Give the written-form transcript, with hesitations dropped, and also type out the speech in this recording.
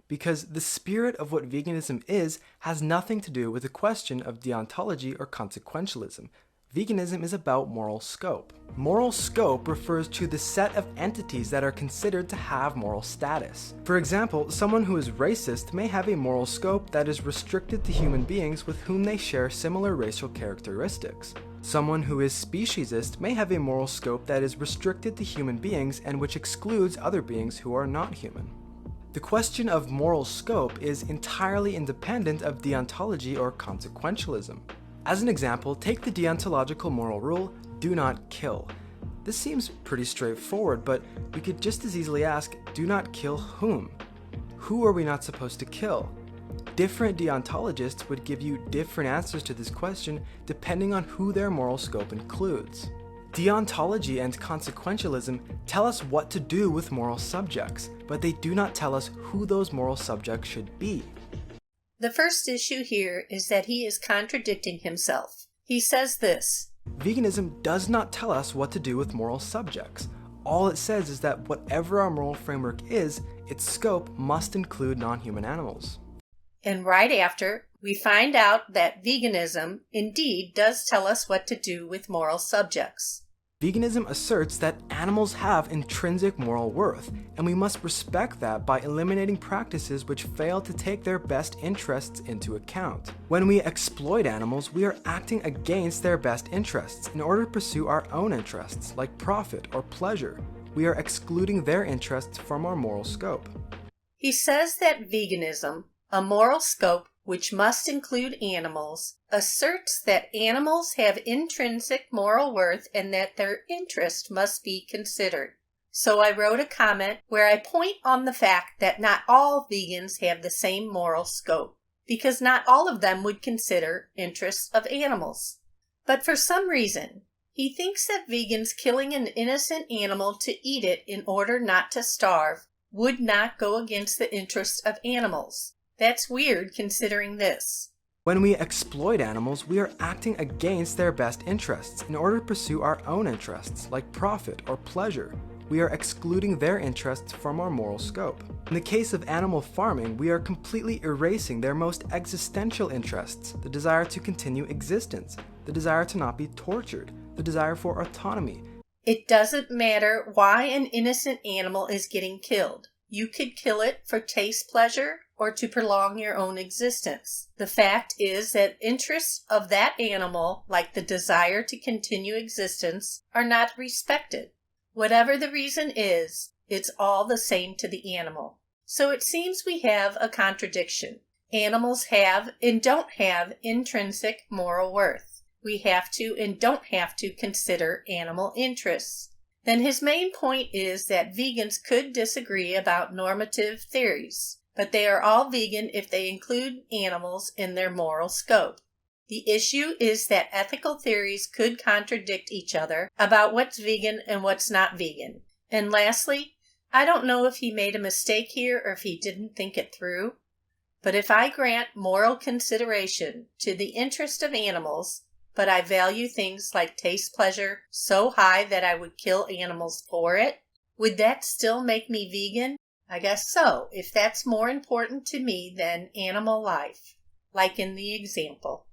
because the spirit of what veganism is has nothing to do with the question of deontology or consequentialism. Veganism is about moral scope. Moral scope refers to the set of entities that are considered to have moral status. For example, someone who is racist may have a moral scope that is restricted to human beings with whom they share similar racial characteristics. Someone who is speciesist may have a moral scope that is restricted to human beings and which excludes other beings who are not human. The question of moral scope is entirely independent of deontology or consequentialism. As an example, take the deontological moral rule, do not kill. This seems pretty straightforward, but we could just as easily ask, do not kill whom? Who are we not supposed to kill? Different deontologists would give you different answers to this question depending on who their moral scope includes. Deontology and consequentialism tell us what to do with moral subjects, but they do not tell us who those moral subjects should be. The first issue here is that he is contradicting himself. He says this: Veganism does not tell us what to do with moral subjects. All it says is that whatever our moral framework is, its scope must include non-human animals. And right after, we find out that veganism indeed does tell us what to do with moral subjects. Veganism asserts that animals have intrinsic moral worth, and we must respect that by eliminating practices which fail to take their best interests into account. When we exploit animals, we are acting against their best interests in order to pursue our own interests, like profit or pleasure. We are excluding their interests from our moral scope. He says that veganism, a moral scope which must include animals, asserts that animals have intrinsic moral worth and that their interest must be considered. So I wrote a comment where I point on the fact that not all vegans have the same moral scope, because not all of them would consider interests of animals. But for some reason, he thinks that vegans killing an innocent animal to eat it in order not to starve would not go against the interests of animals. That's weird considering this. When we exploit animals, we are acting against their best interests in order to pursue our own interests, like profit or pleasure. We are excluding their interests from our moral scope. In the case of animal farming, we are completely erasing their most existential interests, the desire to continue existence, the desire to not be tortured, the desire for autonomy. It doesn't matter why an innocent animal is getting killed. You could kill it for taste pleasure or to prolong your own existence. The fact is that interests of that animal, like the desire to continue existence, are not respected. Whatever the reason is, it's all the same to the animal. So it seems we have a contradiction. Animals have and don't have intrinsic moral worth. We have to and don't have to consider animal interests. Then his main point is that vegans could disagree about normative theories, but they are all vegan if they include animals in their moral scope. The issue is that ethical theories could contradict each other about what's vegan and what's not vegan. And lastly, I don't know if he made a mistake here or if he didn't think it through, but if I grant moral consideration to the interest of animals, but I value things like taste pleasure so high that I would kill animals for it, would that still make me vegan? I guess so, if that's more important to me than animal life, like in the example.